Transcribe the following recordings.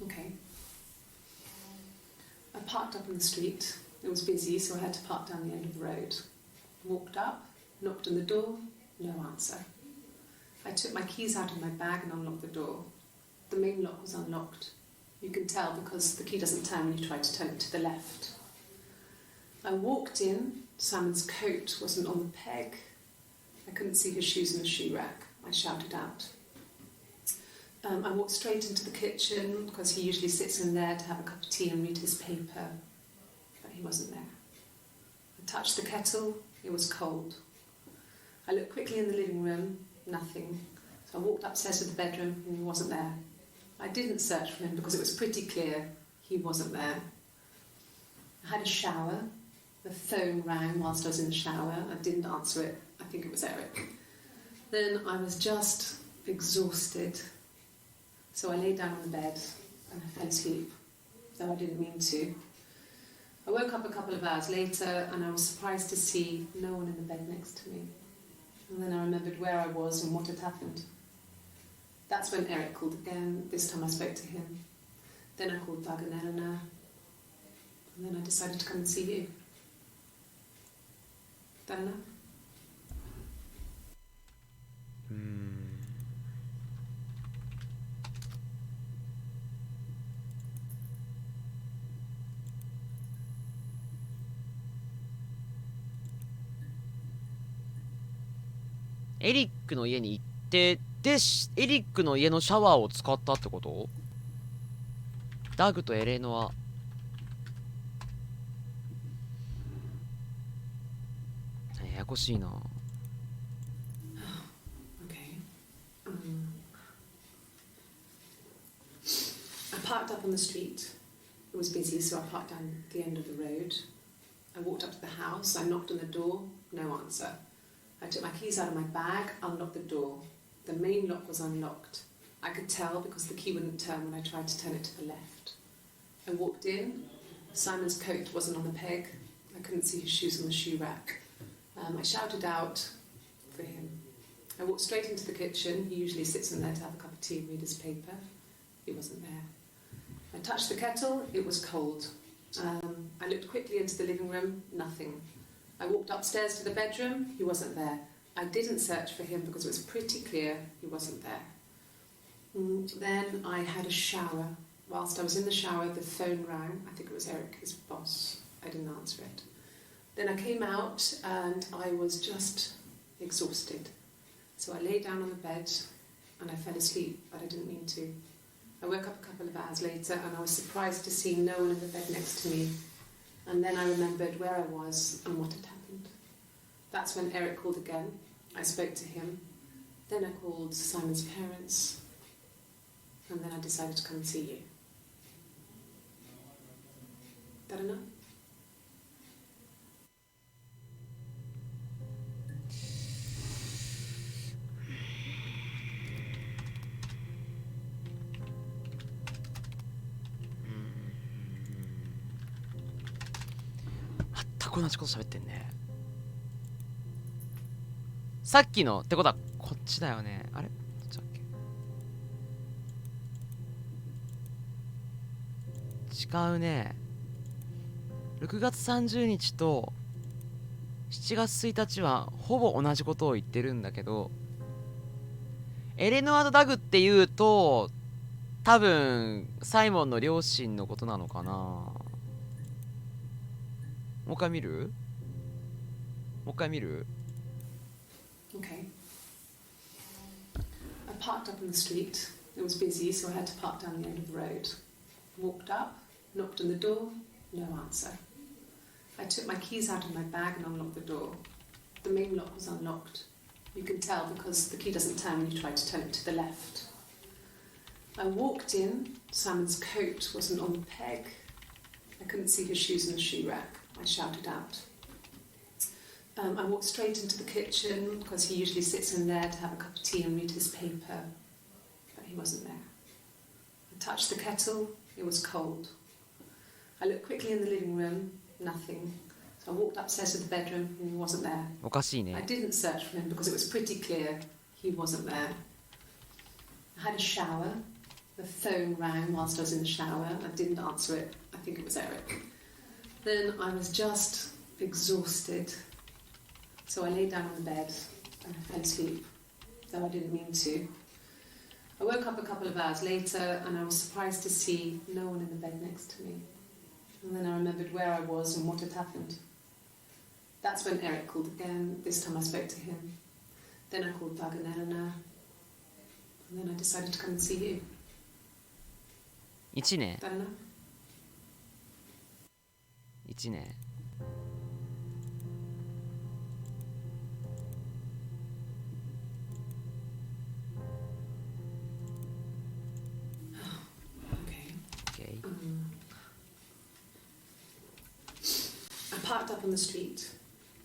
Okay. I parked up on the street. It was busy, so I had to park down the end of the road. Walked up, knocked on the door, no answer. I took my keys out of my bag and unlocked the door. The main lock was unlocked. You can tell because the key doesn't turn when you try to turn it to the left. I walked in. Simon's coat wasn't on the peg. I couldn't see his shoes in the shoe rack. I shouted out. I walked straight into the kitchen because he usually sits in there to have a cup of tea and read his paper, but he wasn't there. I touched the kettle. It was cold. I looked quickly in the living room. Nothing. So I walked upstairs to the bedroom and he wasn't there. I didn't search for him because it was pretty clear he wasn't there. I had a shower. The phone rang whilst I was in the shower. I didn't answer it. I think it was Eric. Then I was just exhausted. So I lay down on the bed and I fell asleep, though I didn't mean to. I woke up a couple of hours later and I was surprised to see no one in the bed next to me. And then I remembered where I was and what had happened. That's when Eric called again. This time I spoke to him. Then I called Doug and Eleanor. And then I decided to come and see you. Eleanor? エリックの家に行ってでエリックの家のシャワーを使ったってこと？ダグとエレノア。ややこしいな。I parked up on the street. It was busy, so I parked down the end of the road. I walked up to the house. I knocked on the door. No answer. I took my keys out of my bag, unlocked the door. The main lock was unlocked. I could tell because the key wouldn't turn when I tried to turn it to the left. I walked in. Simon's coat wasn't on the peg. I couldn't see his shoes on the shoe rack. I shouted out for him. I walked straight into the kitchen. He usually sits in there to have a cup of tea and read his paper. He wasn't there. I touched the kettle. It was cold. I looked quickly into the living room. Nothing. I walked upstairs to the bedroom. He wasn't there. I didn't search for him because it was pretty clear he wasn't there. Then I had a shower. Whilst I was in the shower, the phone rang. I think it was Eric, his boss. I didn't answer it. Then I came out and I was just exhausted. So I lay down on the bed and I fell asleep, but I didn't mean to. I woke up a couple of hours later and I was surprised to see no one in the bed next to me. And then I remembered where I was and what had happened. That's when Eric called again. I spoke to him. Then I called Simon's parents. And then I decided to come and see you. That enough?全く同じこと喋ってんね。さっきのってことはこっちだよね。あれどっちだっけ？違うね。6月30日と7月1日はほぼ同じことを言ってるんだけど、エレノアとダグっていうと多分サイモンの両親のことなのかな。もう一回見る？もう一回見る？ Okay. I parked up on the street. It was busy, so I had to park down the end of the road. Walked up, knocked on the door, no answer. I took my keys out of my bag and unlocked the door. The main lock was unlocked. You can tell because the key doesn't turn when you try to turn it to the left. I walked in. Simon's coat wasn't on the peg. I couldn't see his shoes in the shoe rack. I shouted out. I walked straight into the kitchen because he usually sits in there to have a cup of tea and read his paper, but he wasn't there. I touched the kettle. It was cold. I looked quickly in the living room. Nothing. So I walked upstairs to the bedroom and he wasn't there. おかしいね。 I didn't search for him because it was pretty clear he wasn't there. I had a shower. The phone rang whilst I was in the shower. I didn't answer it. I think it was Eric. Then I was just exhausted. So I lay down on the bed and I fell asleep, though I didn't mean to. I woke up a couple of hours later and I was surprised to see no one in the bed next to me. And then I remembered where I was and what had happened. That's when Eric called again. This time I spoke to him. Then I called Doug and Eleanor. And then I decided to come and see you. 1年 Eleanor? 1年 Okay. I parked up on the street.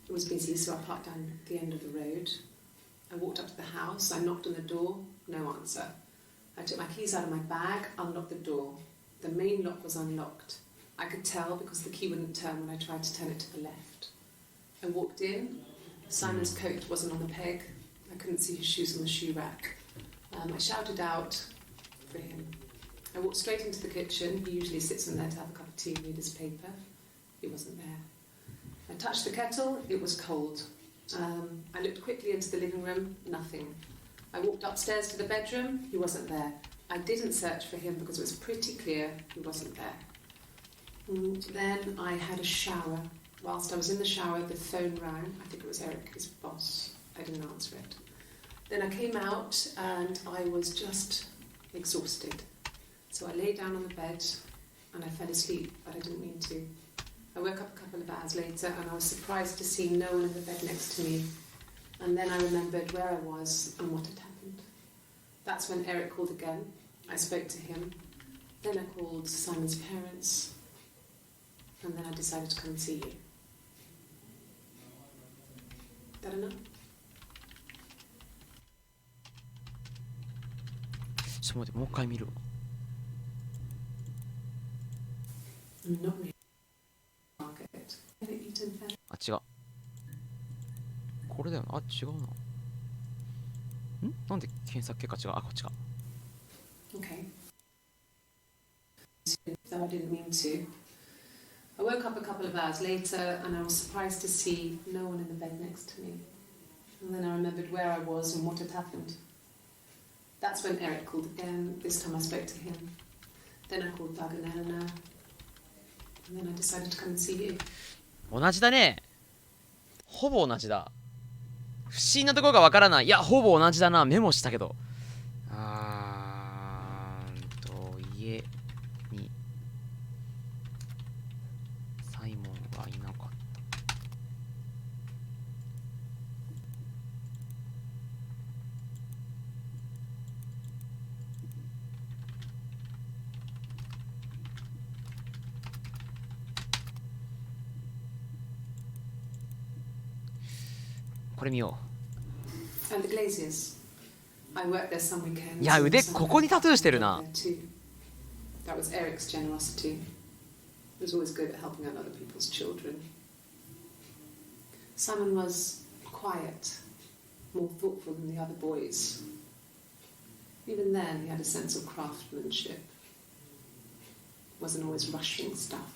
It was busy, so I parked down at the end of the road. I walked up to the house. I knocked on the door. No answer. I took my keys out of my bag, unlocked the door. The main lock was unlocked. I could tell because the key wouldn't turn when I tried to turn it to the left. I walked in. Simon's coat wasn't on the peg. I couldn't see his shoes on the shoe rack. I shouted out for him. I walked straight into the kitchen. He usually sits in there to have a cup of tea and read his paper. He wasn't there. I touched the kettle. It was cold. I looked quickly into the living room. Nothing. I walked upstairs to the bedroom. He wasn't there. I didn't search for him because it was pretty clear he wasn't there. Then I had a shower. Whilst I was in the shower, the phone rang. I think it was Eric, his boss. I didn't answer it. Then I came out and I was just exhausted. So I lay down on the bed and I fell asleep, but I didn't mean to. I woke up a couple of hours later and I was surprised to see no one in the bed next to me. And then I remembered where I was and what had happened. That's when Eric called again. I spoke to him. Then I called Simon's parents. And then I decided to come and see you. That enough? ちょっと待って、もう一回見るわ。 I'm not really market. Have you eaten fat? あ、違う。これだよな。あ、違うな。なんで検索結果違う。あ、こっちか。 Okay. Though I didn't mean to. I woke up a couple of hours later and I was surprised to see no one in the bed next to me. And then I remembered where I was and what had happened. That's when Eric called again. This time I spoke to him. Then I called Doug and Eleanor. And then I decided to come and see you. 同じだね。ほぼ同じだ。不思議なところがわからない。いや、ほぼ同じだな。メモしたけど。家にサイモンはいなかった。これ見よう。 And the Glaziers. I worked there some weekends. いや、腕ここにタトゥーしてるな。 That was Eric's generosity. He was always good at helping out other people's children. Simon was quiet, more thoughtful than the other boys. Even then, he had a sense of craftsmanship. Wasn't always rushing stuff.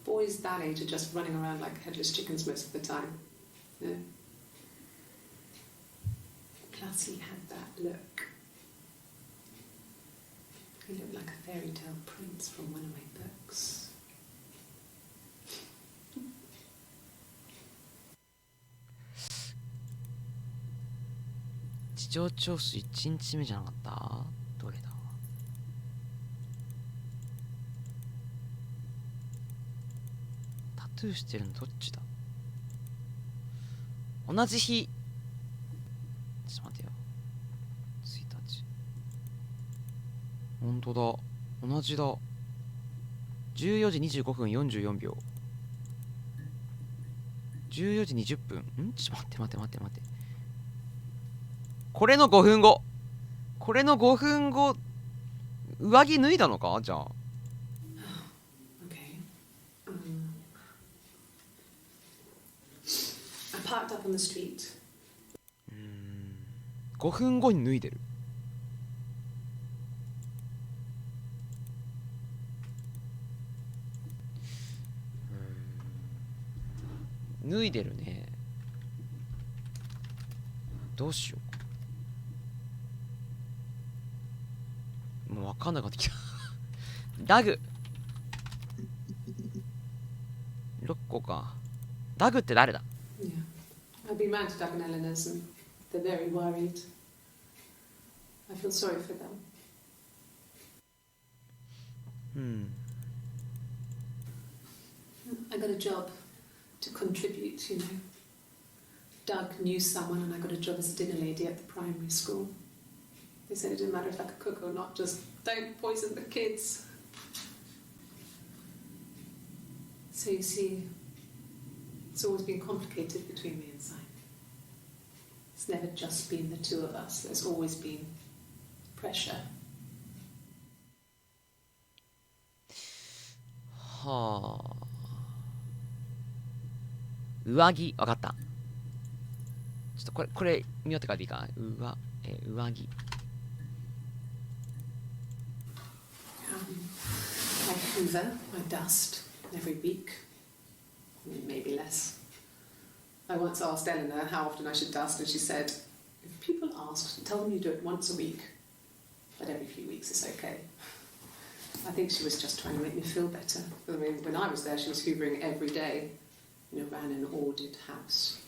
Boys that age are just running around like headless chickens most of the time. You know? Plus, he had that look. He looked like a fairy tale prince from one of my books. 事情聴取1日目じゃなかった？どれだ？タトゥーしてるのどっちだ？同じ日。ちょっと待てよ。1日。本当だ。同じだ。14時25分44秒。14時20分。ちょっと待って。これの5分後。これの5分後。上着脱いだのかじゃあ。Okay. I parked up on the street. 5分後に脱いでる。脱いでるね。どうしよう。もう分かんなくなってきたダグ6個か。ダグって誰だ？ Yeah. I've been round to Doug and Eleanor's and they're very worried. I feel sorry for them. I got a job to contribute, you know. Doug knew someone and I got a job as a dinner lady at the primary school. They said it didn't matter if I could cook or not, just don't poison the kids. So you see, it's always been complicated between me and Simon. It's never just been the two of us. There's always been pressure. はあ。上着、わかった。ちょっとこれ見よってからでいいか。上着。I hoover, I dust every week, maybe less. I once asked Eleanor how often I should dust, and she said, if people ask, tell them you do it once a week, but every few weeks is okay. I think she was just trying to make me feel better. I mean, when I was there, she was hoovering every day, you know, ran an ordered house.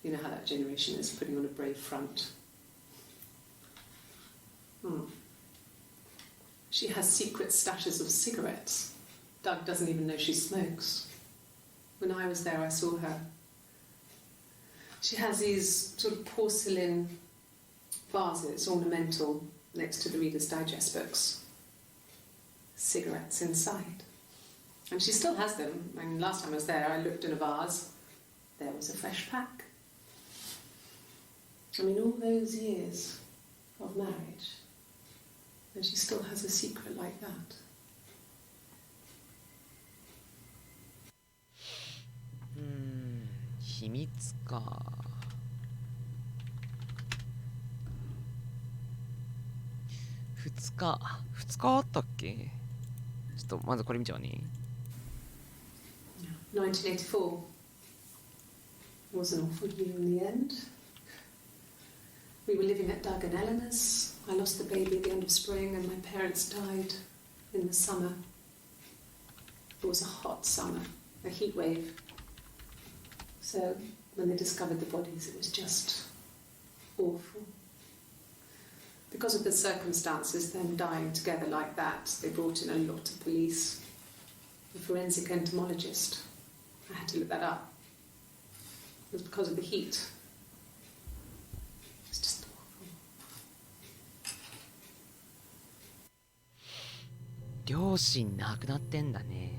You know how that generation is, putting on a brave front. She has secret stashes of cigarettes. Doug doesn't even know she smokes. When I was there, I saw her. She has these sort of porcelain vases, ornamental, next to the Reader's Digest books. Cigarettes inside. And she still has them. I mean, last time I was there, I looked in a vase. There was a fresh pack. I mean, all those years of marriage, and she still has a secret like that. 秘密か。2日あったっけ？ちょっとまずこれ見ちゃうね。1984 was an awful year in the end. We were living at Doug and Eleanor's. I lost the baby at the end of spring and my parents died in the summer. It was a hot summer, a heat wave. So when they discovered the bodies, it was just awful. Because of the circumstances, them dying together like that, they brought in a lot of police. A forensic entomologist. I had to look that up. It was because of the heat. It's just awful. 両親亡くなってんだね。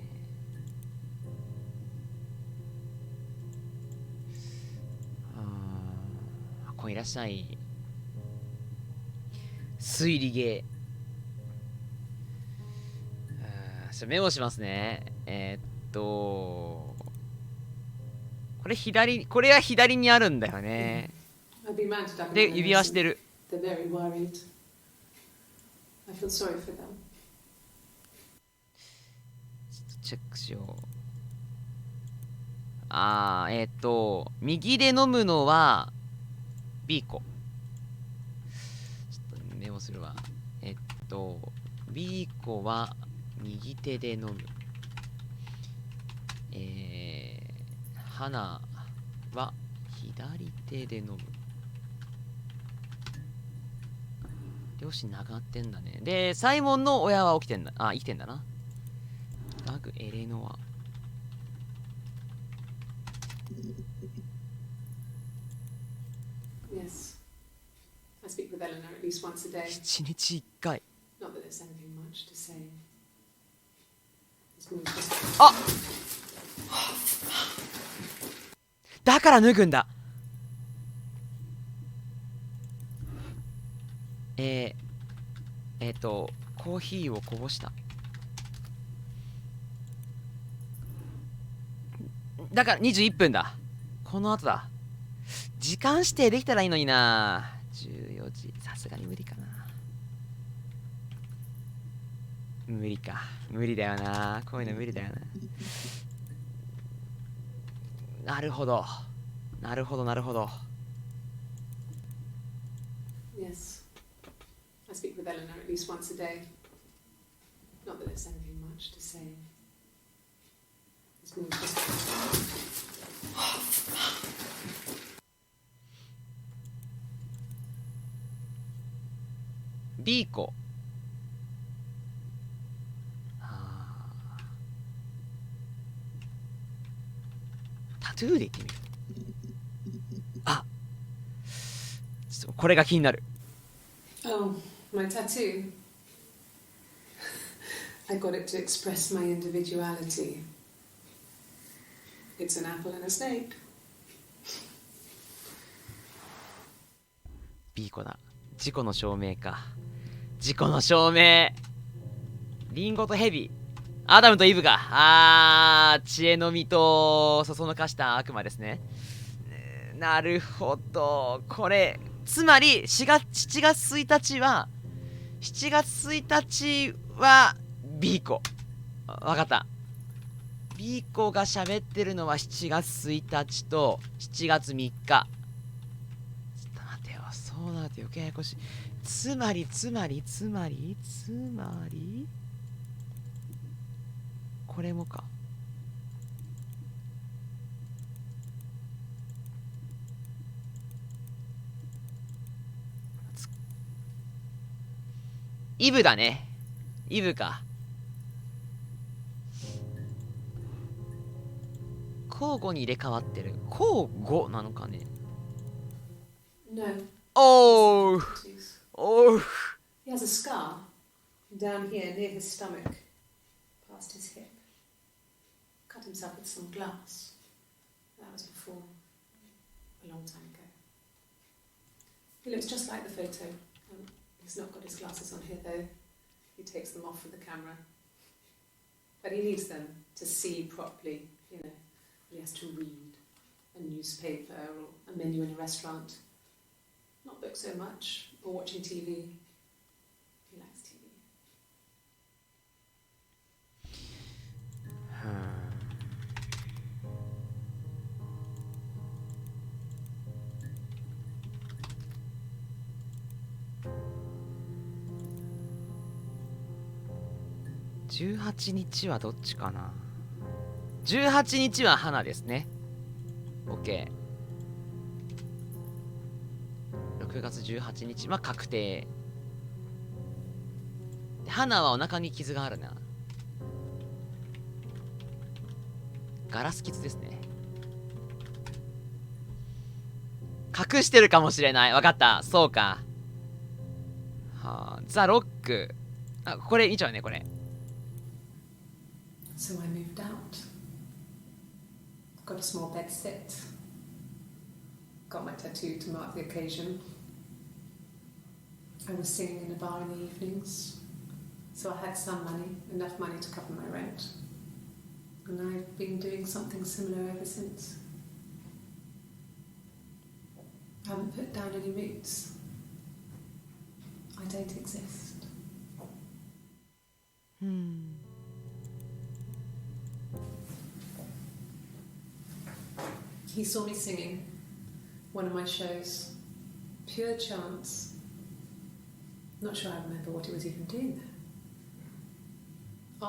こういらっしゃい。推理ゲー。メモしますね。これは左にあるんだよね。で、指輪してる。They're very worried. I feel sorry for them. チェックしよう。右で飲むのは B 子。ちょっとメモするわ。B 子は右手で飲む。花は左手で飲む。両親亡くなってんだね。で、サイモンの親は生きてんだな。ダグ、エレノア。Yes. I speak with Eleanor at least once a day. 1日1回。Not that there's anything much to say. あっだから脱ぐんだ。コーヒーをこぼした。だから21分だ。この後だ。時間指定できたらいいのにな。14時。さすがに無理かな。無理か。無理だよな。こういうの無理だよな。なるほど。なるほど、なるほど。Yes. I speak with Eleanor at least once a day. Not that there's anything much to say. It's more just... B 子。タトゥーで言ってみる。あ、ちょっとこれが気になる。Oh, my tattoo. I got it to express my individuality. It's an apple and a snake. B 子だ。自己の証明か。自己の証明。リンゴとヘビ。アダムとイブか。知恵の実とそそのかした悪魔ですね。なるほど。これ、つまり7月1日は、7月1日は B 子。わかった。B 子が喋ってるのは7月1日と7月3日。ちょっと待てよ。そうなると余計ややこしい。つまりこれもか。イブだね。イブか。交互に入れ替わってる。交互なのかね。No. Oh! Oh! He has a scar down here near his stomach, past his hip. Cut himself with some glass. That was before, a long time ago. He looks just like the photo. He's not got his glasses on here though. He takes them off for the camera. But he needs them to see properly, you know. He has to read a newspaper or a menu in a restaurant. Not books so much, or watching TV. He likes TV. 18日はどっちかな。18日は花ですね。OK。6月18日は確定。花はお腹に傷があるな。ガラス傷ですね。隠してるかもしれない。わかった。そうか。はあ、ザ・ロック。あ、これいいじゃんね、これ。So I moved out. Got a small bed sit. Got my tattoo to mark the occasion. I was singing in a bar in the evenings, so I had some money, enough money to cover my rent. And I've been doing something similar ever since. I haven't put down any roots. I don't exist. He saw me singing one of my shows. Pure chance. Not sure I remember what he was even doing there.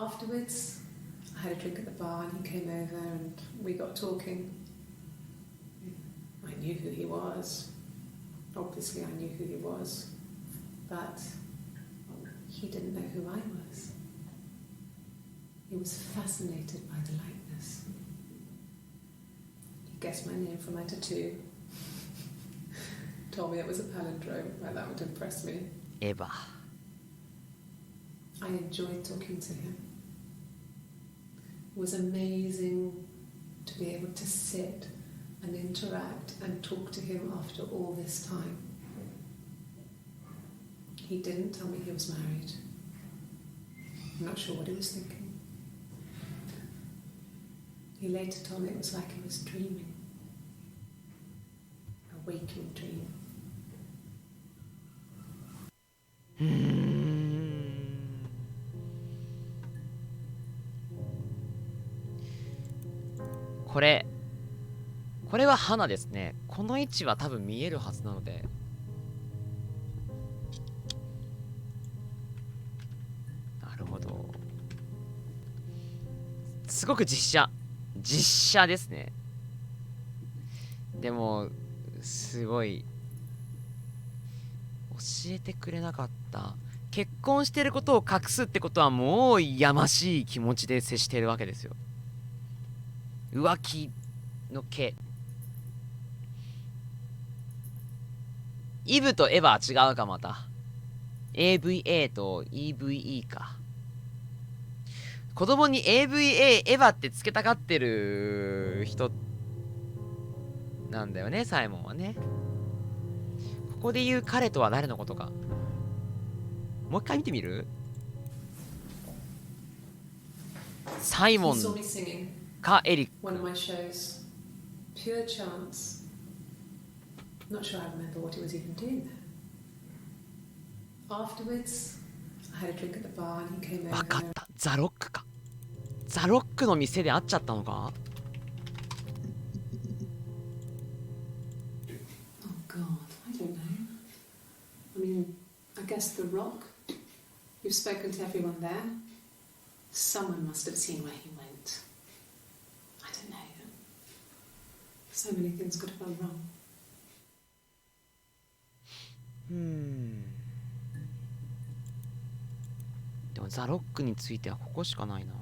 Afterwards, I had a drink at the bar and he came over and we got talking. I knew who he was. Obviously I knew who he was. But he didn't know who I was. He was fascinated by the likeness. He guessed my name from my tattoo. Told me it was a palindrome, like that would impress me. Eva. I enjoyed talking to him. It was amazing to be able to sit and interact and talk to him after all this time. He didn't tell me he was married. I'm not sure what he was thinking. He later told me it was like he was dreaming. A waking dream. これは花ですね。この位置は多分見えるはずなので。なるほど。すごく実写ですね。でもすごい教えてくれなかった。結婚してることを隠すってことはもうやましい気持ちで接しているわけですよ。浮気の毛。イブとエヴァは違うか。また AVA と EVE か。子供に AVA エヴァってつけたがってる人なんだよね、サイモンはね。ここで言う彼とは誰のことか。もう一回見てみる？サイモンかエリック。One of my shows. Pure chance. Not sure I remember what he was even doing there. Afterwards, I had a drink at the bar and he came over. わかった。ザロックか。ザロックの店で会っちゃったのか？ Oh God, I don't know. I mean, I guess the Rock. You've spoken to everyone there. Someone must have seen where he went. I don't know. So many things could have gone wrong. でもザロックについてはここしかないな。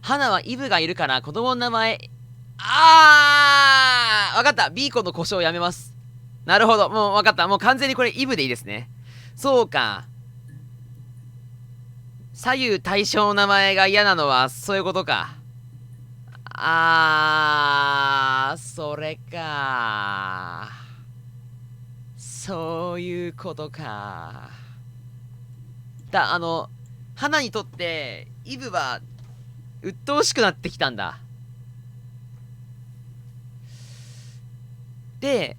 花はイブがいるから子供の名前。わかった。ビーコンの故障やめます。なるほど。もうわかった。もう完全にこれイブでいいですね。そうか。左右対称の名前が嫌なのはそういうことか。それか。そういうことか。花にとってイブは鬱陶しくなってきたんだ。で、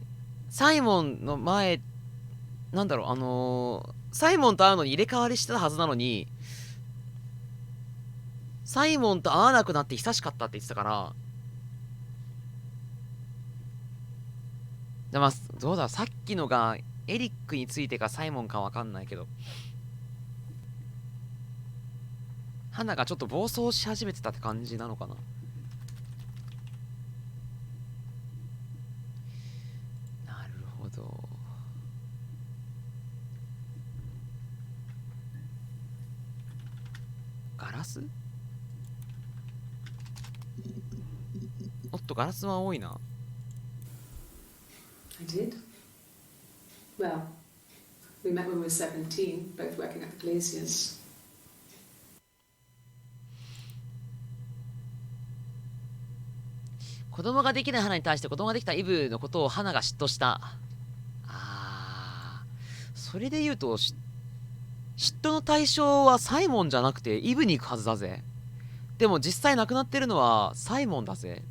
サイモンの前、なんだろう、サイモンと会うのに入れ替わりしてたはずなのに、サイモンと会わなくなって久しかったって言ってたから、まあ、どうだ、さっきのがエリックについてかサイモンかわかんないけど、花がちょっと暴走し始めてたって感じなのかな。なるほど。ガラス？おっと、ガラスは多いな。I did. Well, we met when we were 17, both working at the Glaciers. 子供ができない花に対して子供ができたイブのことを花が嫉妬した。それで言うと嫉妬の対象はサイモンじゃなくてイブに行くはずだぜ。でも実際亡くなってるのはサイモンだぜ。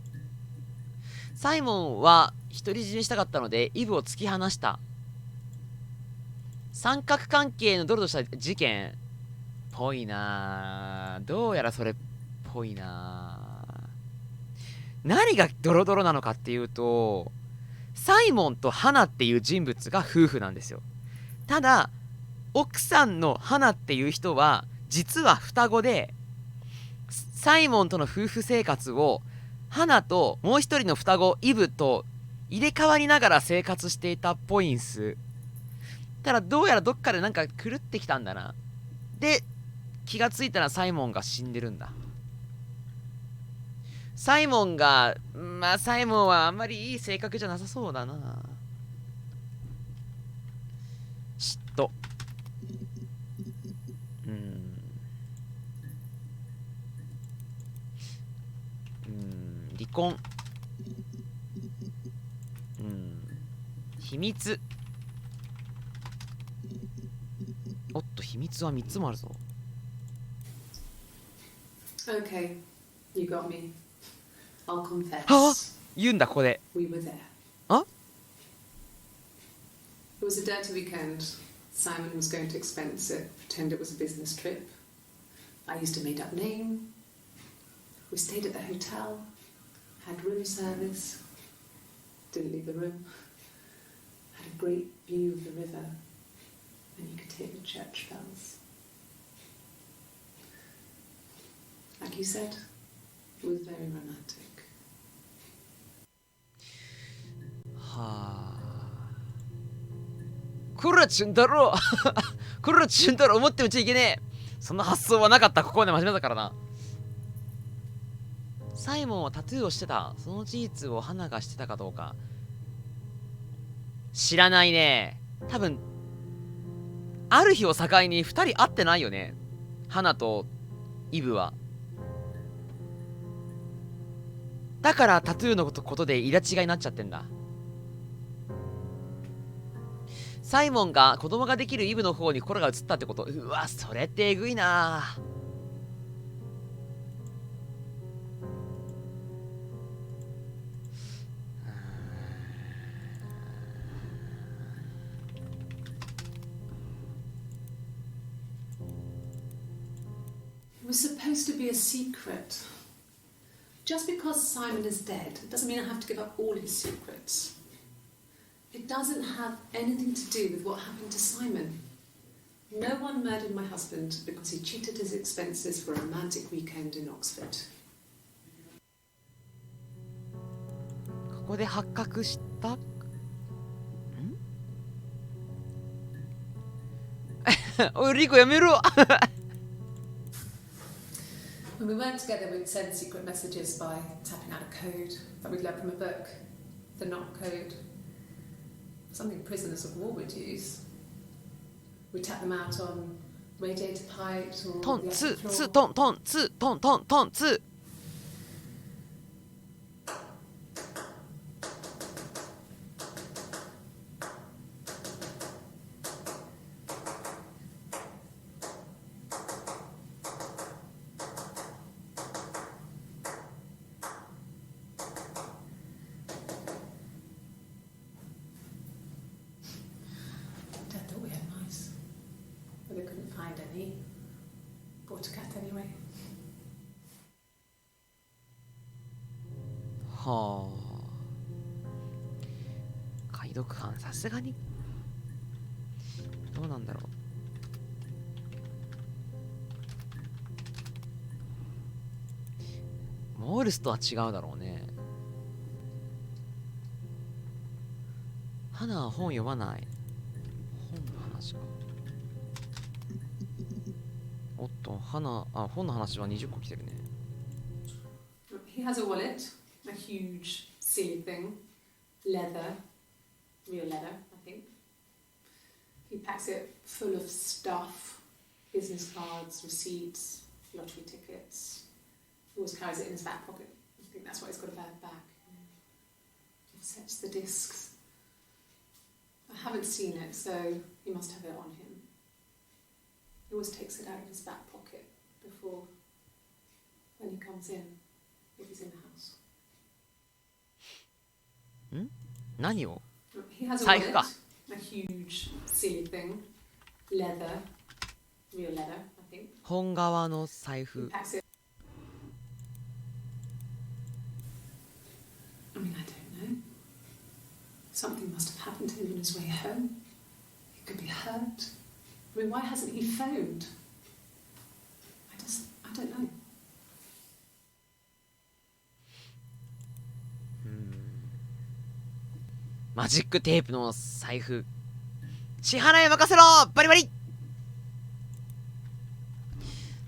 サイモンは独り占めしたかったのでイブを突き放した。三角関係のドロドロした事件ぽいな。どうやらそれっぽいな。何がドロドロなのかっていうと、サイモンとハナっていう人物が夫婦なんですよ。ただ奥さんのハナっていう人は実は双子で、サイモンとの夫婦生活をハナともう一人の双子イブと入れ替わりながら生活していたっぽいんす。ただどうやらどっかでなんか狂ってきたんだな。で気がついたらサイモンが死んでるんだ。サイモンはあんまりいい性格じゃなさそうだな。嫉妬。離婚。秘密。おっと、秘密は3つもあるぞ。Okay, you got me. I'll confess. はぁ、言うんだ、ここで。We were there. あ It was a dirty weekend. Simon was going to expense it, pretend it was a business trip. I used a made-up name. We stayed at the hotel, had room service, didn't leave the room, had a great view of the river, and you could hear the church bells. Like you said, it was very romantic. はあ。こらチュン太郎こらチュン太郎思ってもちゃいけねえ。そんな発想はなかった。ここまで真面目だからな。サイモンはタトゥーをしてた。その事実を花がしてたかどうか知らないね。多分ある日を境に2人会ってないよね、花とイブは。だからタトゥーのことでイラ違いになっちゃってんだ。サイモンが子供ができるイブの方に心が移ったってこと。うわ、それってえぐいな。It was supposed to be a secret. Just because Simon is dead doesn't mean I have to give up all his secrets. It doesn't have anything to do with what happened to Simon. No one murdered my husband because he cheated his expenses for a romantic weekend in Oxford. ここで発覚した。おいリコやめろ。When we weren't together, we'd send secret messages by tapping out a code that we'd learned from a book, the knock code. Something prisoners of war would use. We tap them out on radiator pipes or トン the ツ attic ー floor. ツートントンツートントントンツー。Dad thought we had mice, but they couldn't find any. Bought a cat anyway. はあ。解読班さすがにどうなんだろう。モールスとは違うだろうね。花は本読まない。本の話か。おっと、本の話は20個来てるね。He has a wallet, a huge silly thing, leather, real leather, I think. He packs it full of stuff, business cards, receipts, lottery tickets. He always carries it in his back pocket. I think that's why he's got a bad back. He sets the discs. I haven't seen it, so he must have it on him. He always takes it out of his back pocket before, when he comes in, if he's in the house. 何を He has a 財布 wallet, か。 a huge silly thing, leather, real leather, I think. 本革の財 He 布。 packs it. I mean, I don't know. Something must have happened to him on his way home. He could be hurt. I mean, why hasn't he phoned? I don't know. マジックテープの財布。支払い任せろバリバリ。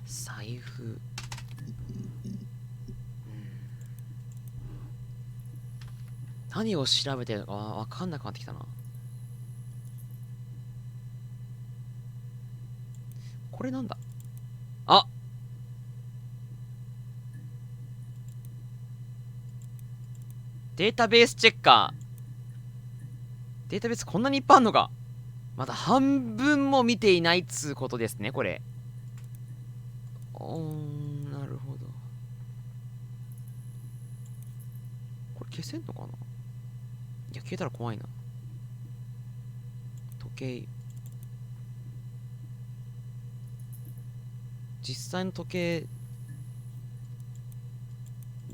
財布。何を調べてるのかわかんなくなってきたな。これなんだ。あ、データベースチェッカー。データベースこんなにいっぱいあんのか。まだ半分も見ていないっつうことですね、これ。なるほど。これ消せんのかな。いや、消えたら怖いな。時計。実際の時計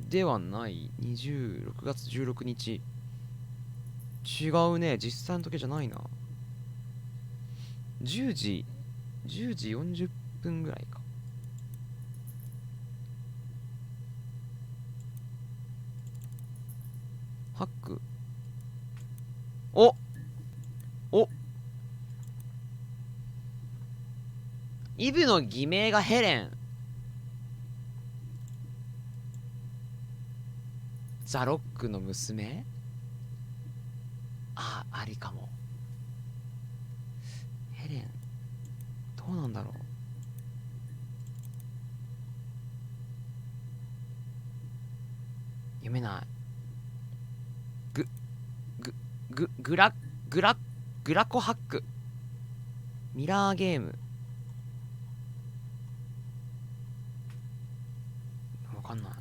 ではない。26月16日。違うね。実際の時計じゃないな。10時40分ぐらいか。ハック。おイブの偽名がヘレン。ザ・ロックの娘。ありかも。ヘレンどうなんだろう。読めない。グラコハック。ミラーゲーム。わかんない。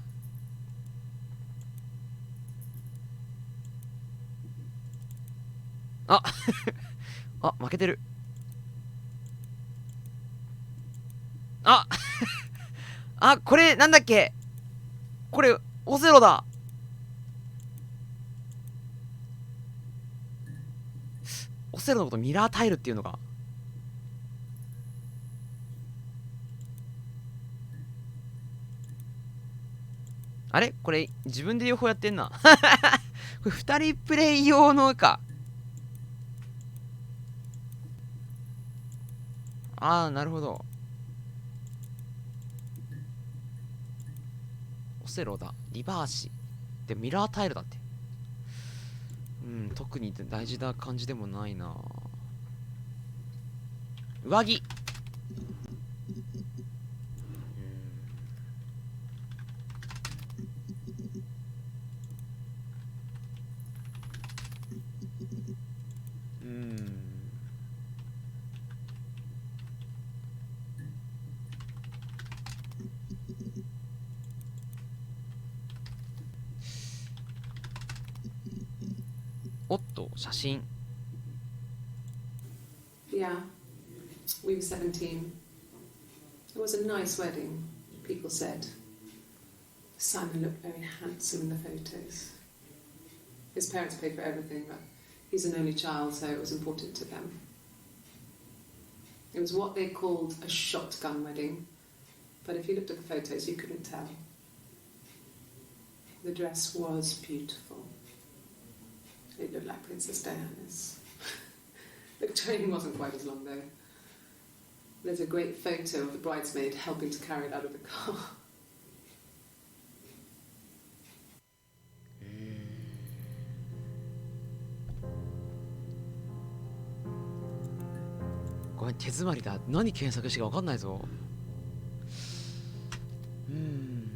負けてる。これなんだっけ。これオセロだ。オセロのことミラータイルっていうのか。あれこれ自分で両方やってんな。これ2人プレイ用のか。なるほど。オセロだ。リバーシ。で、ミラータイルだって。特に大事な感じでもないな。上着。おっと、写真。Yeah, we were 17. It was a nice wedding, people said. Simon looked very handsome in the photos. His parents paid for everything, but he's an only child, so it was important to them. It was what they called a shotgun wedding, but if you looked at the photos, you couldn't tell. The dress was beautiful. It looked like Princess Diana's. The train wasn't quite as long though. There's a great photo of the bridesmaid helping to carry it out of the car. Go ahead, 手詰まりだ。何検索してか分かんないぞ。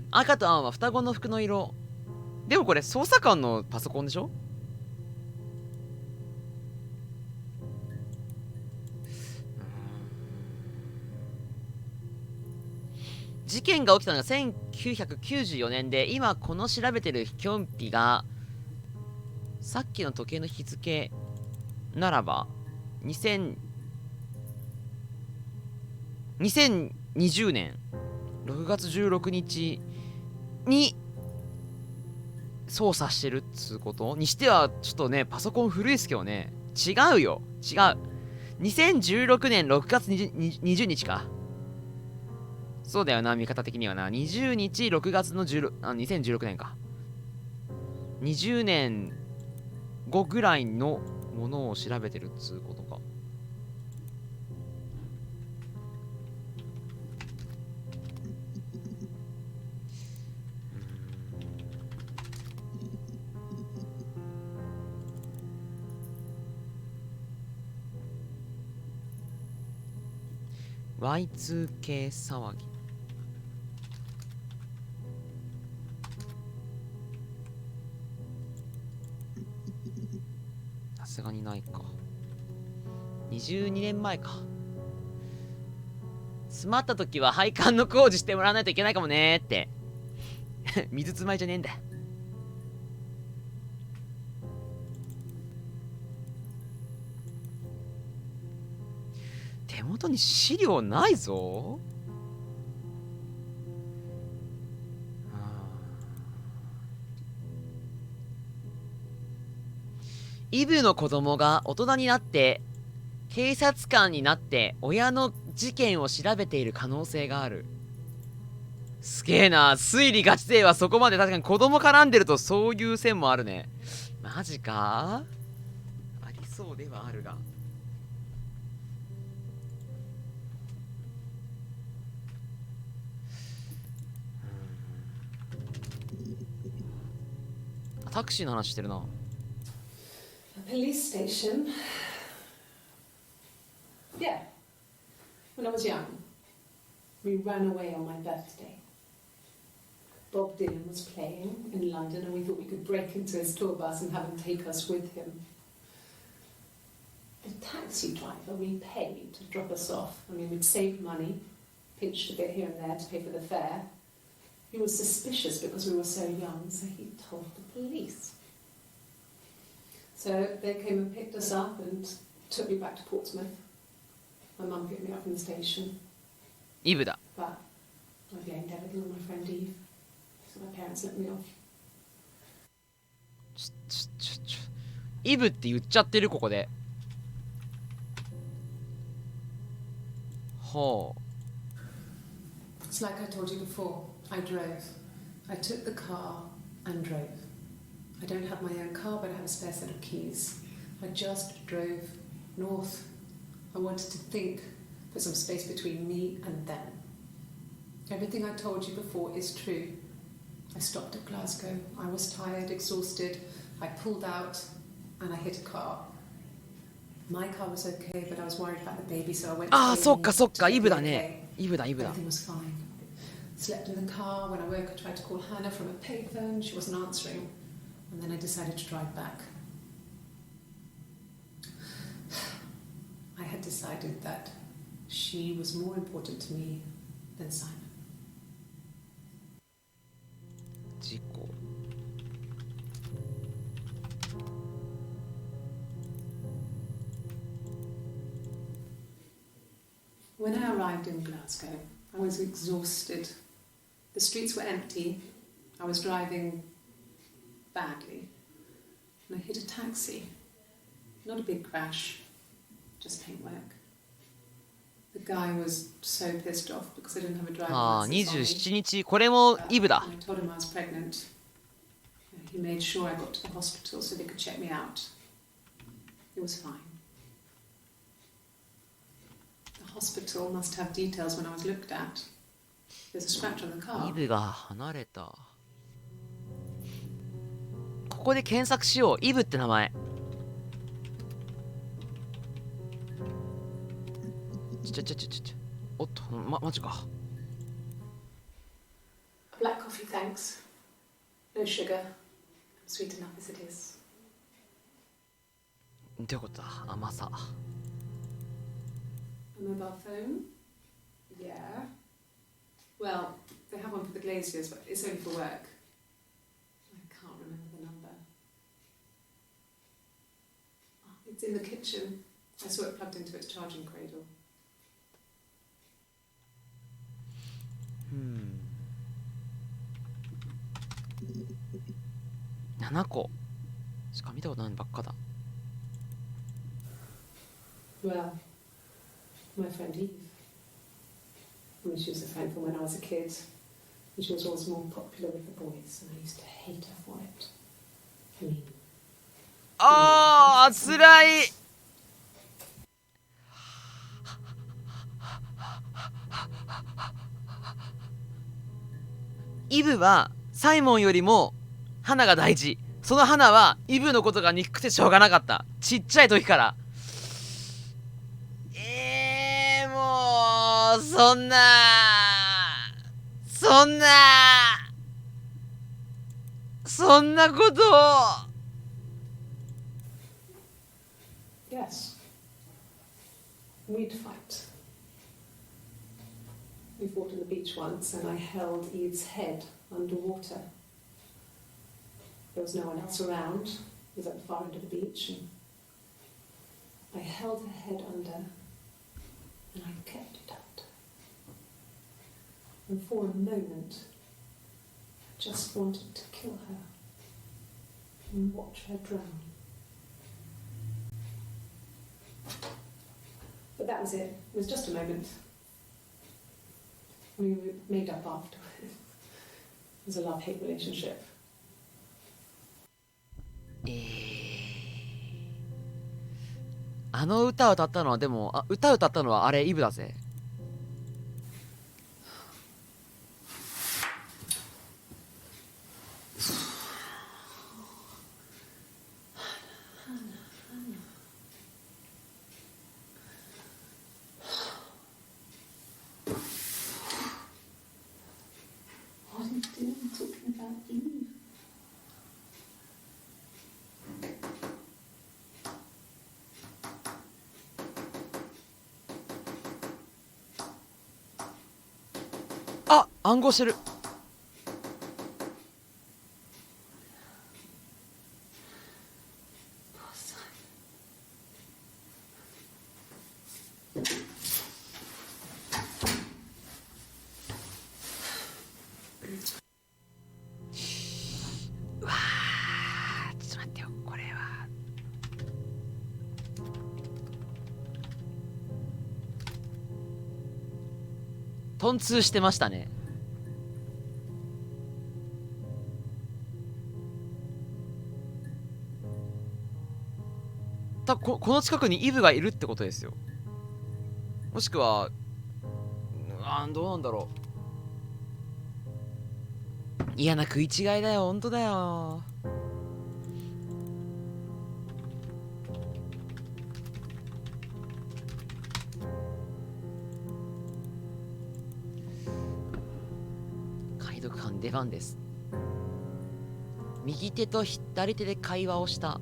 赤と青は双子の服の色。でもこれ捜査官のパソコンでしょ。事件が起きたのが1994年で、今この調べてるキョンピがさっきの時計の日付ならば2020年6月16日に操作してるっつうことにしてはちょっとね、パソコン古いですけどね。違うよ、違う。2016年6月20日か。そうだよな、見方的にはな。20日6月の2016年か。20年後ぐらいのものを調べてるっつうことか。Y2K 騒ぎ。さすがにないか。22年前か。詰まった時は配管の工事してもらわないといけないかもねーって。水つまいじゃねえんだ。手元に資料ないぞ。イブの子供が大人になって警察官になって親の事件を調べている可能性がある。すげえな。推理ガチ勢はそこまで。確かに子供絡んでるとそういう線もあるね。マジか。ありそうではあるが。タクシーの話してるな。A police station. Yeah. When I was young, we ran away on my birthday. Bob Dylan was playing in London and we thought we could break into his tour bus and have him take us with him. The taxi driver we paid to drop us off. I mean, we'd saved money, pinched a bit here and there to pay for the fare. He was suspicious because we were so young, so he told the police. So they came and picked us up and took me back to Portsmouth. My mum picked me up from the station. イブだ。 But I blamed everything on my friend Eve. So my parents let me off. イブって言っちゃってるここで。ほう。 It's like I told you before. I drove. I took the car and drove. I don't have my own car, but I have a spare set of keys. I just drove north. I wanted to think, put some space between me and them. Everything I told you before is true. I stopped at Glasgow. I was tired, exhausted. I pulled out and I hit a car. My car was okay, but I was worried about the baby, so I went toああ、そっかそっか、 A&E イブだ to ね。イブだ、イブだ。 Everything was fine. Slept in the car. When I woke, I tried to call Hannah from a payphone. She wasn't answering. And then I decided to drive back. I had decided that she was more important to me than Simon. 事故。When I arrived in Glasgow, I was exhausted. The streets were empty. I was driving badly. And I hit a taxi. Not a big crash, just paintwork. The guy was so pissed off because I didn't have a driving ああ、 license on me. 27日。これもイブだ。 I told him I was pregnant. He made sure I got to the hospital so they could check me out. It was fine. The hospital must have details when I was looked at. There's a scratch on the イ car. ブが離れた。ここで検索しよう。イブって名前。おっと、マジか。Black coffee, thanks. No sugar. Sweet enough as it is. どういうことだ、甘さ。A mobile phone? Yeah. Well, they have one for the Glaziers, but it's only for work. I can't remember the number. Oh, it's in the kitchen. I saw it plugged into its charging cradle. 7個しか見たことないばっかだ。 Well, my friend Eve. I mean, she was a friend from when I was a kid. And she was always more popular with the boys, and I used to hate her for it. I mean, ああ、つらい。イブはサイモンよりも花が大事。その花はイブのことが憎くてしょうがなかった。ちっちゃい時から。もうそんなことを。 yes. We'd fight. We fought on the beach once, and I held Eve's head underwater. There was no one else around. It was at the far end of the beach, and I held her head under, and I kept it out. And for a moment, I just wanted to kill her and watch her drown. But that was it. It was just a moment. We made up after. It was a love-hate relationship. あの歌を歌ったのは、でも歌を歌ったのはあれイブだぜ。What are you doing talking about Eve?あ、暗号してる。うわー、ちょっと待ってよ、これは。トンツーしてましたね。この近くにイブがいるってことですよ。もしくはどうなんだろう。嫌な食い違いだよ、本当だよ。解読班出番です。右手と左手で会話をした。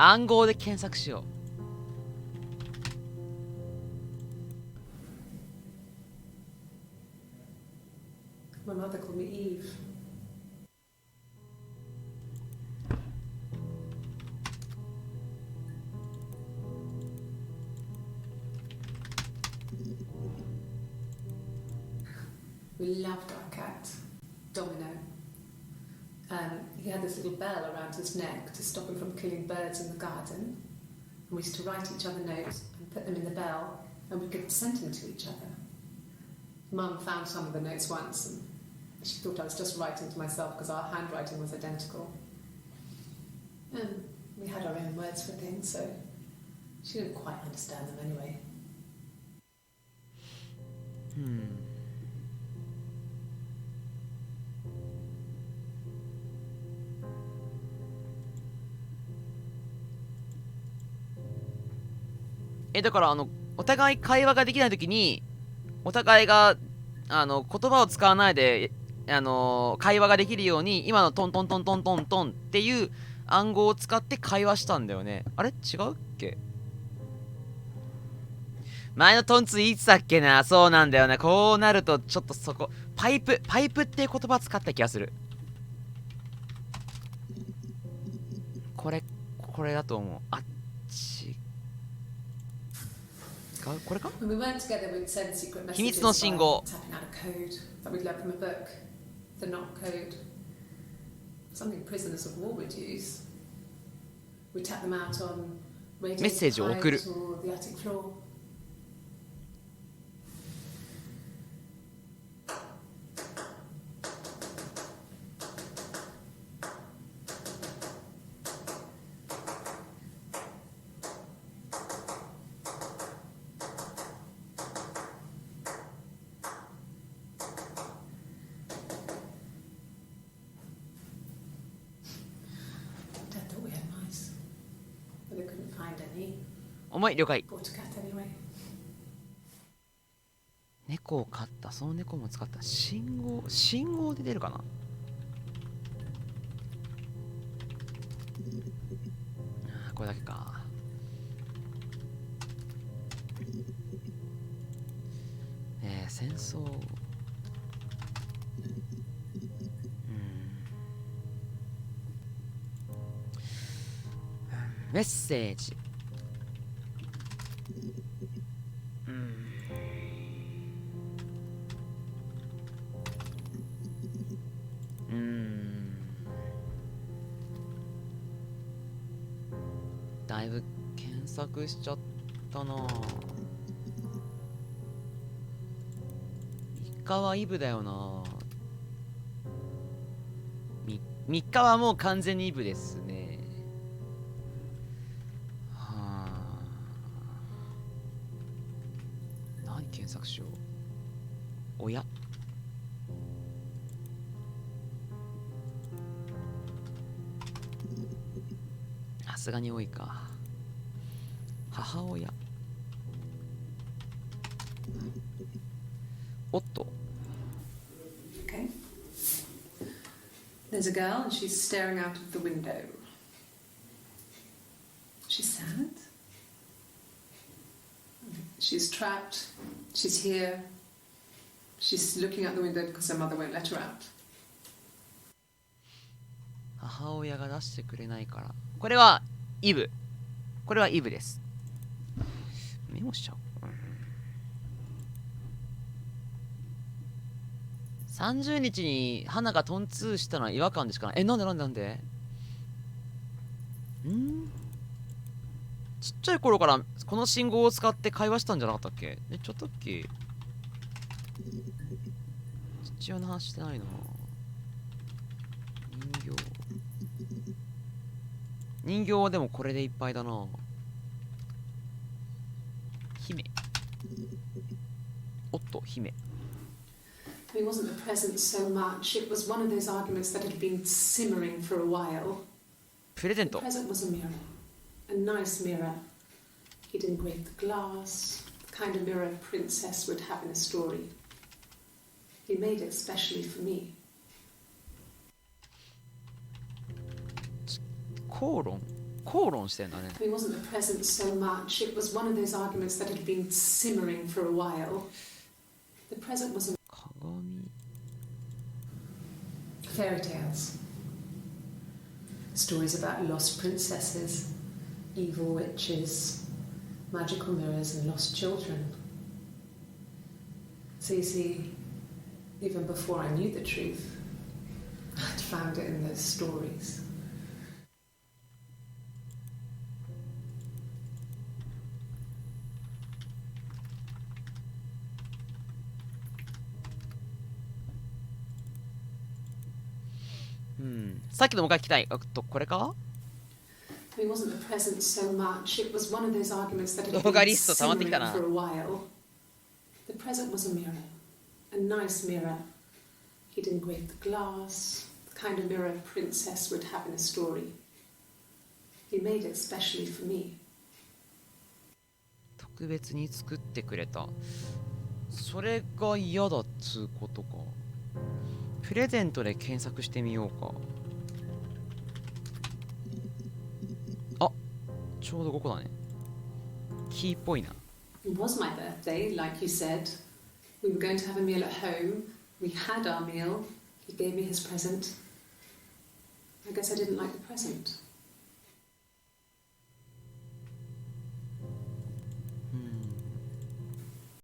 暗号で検索しよう。My mother called me Eve. We loved our cat, Domino. He had this little bell around his neck to stop him from killing birds in the garden. And we used to write each other notes and put them in the bell, and we could send them to each other. Mum found some of the notes once, and she thought I was just writing to myself because our handwriting was identical. And we had our own words for things, so she didn't quite understand them anyway. だからお互い会話ができないときに、お互いが言葉を使わないで会話ができるように、今のトントントントントントンっていう暗号を使って会話したんだよね。あれ違うっけ？前のトンツいつだっけな。そうなんだよね。こうなるとちょっとそこパイプっていう言葉使った気がする。これだと思う。あっちこれか？秘密の信号。メッセージを送る。前了解。 Bought a cat anyway. 猫を飼った。その猫も使った。信号で出るかな。これだけか。戦争。メッセージ。だいぶ検索しちゃったな。3日はイブだよな。3日はもう完全にイブですね。はあ。何検索しよう。親。さすがに多いか。母親。おっと。Okay. There's a girl and she's staring out of the window. She's sad. She's trapped. She's here. She's looking out the window because her mother won't let her out. 母親が出してくれないから。これはイブ。これはイブです。メモしちゃおう。30日に花がトンツーしたのは違和感でしかない。なんでちっちゃい頃からこの信号を使って会話したんじゃなかったっけ。ちょっとっけ。父親の話してないな。人形はでもこれでいっぱいだな。姫。おっと、姫。It wasn't the present so much. It was one of those arguments that had been simmering for a while. プレゼン The ト。 present was a mirror. A nice mirror. He'd engraved the glass. The kind of mirror a princess would have in a story. He made it specially for me. 口論してんだね。 It wasn't the present so much. It was one of those arguments that had been simmering for a while. The present was a 鏡。 fairy tales. Stories about lost princesses, evil witches, magical mirrors, and lost children. So you see, even before I knew the truth, I'd found it in those stories. さっきのもう一回聞きたい。これか。 It wasn't the present so much. It was one of those arguments that had 動画 been リスト溜まってきた simmering な。 for a while. The present was a mirror, a nice mirror. He'd engraved the glass, the kind of mirror a princess would have in a story. He made it specially for me. 特別に作ってくれた。それが嫌だっつうことか。プレゼントで検索してみようか。あ、ちょうどここだね。キーっぽいな。It was my birthday, like you said. We were going to have a meal at home. We had our meal. He gave me his present. I guess I didn't like the present.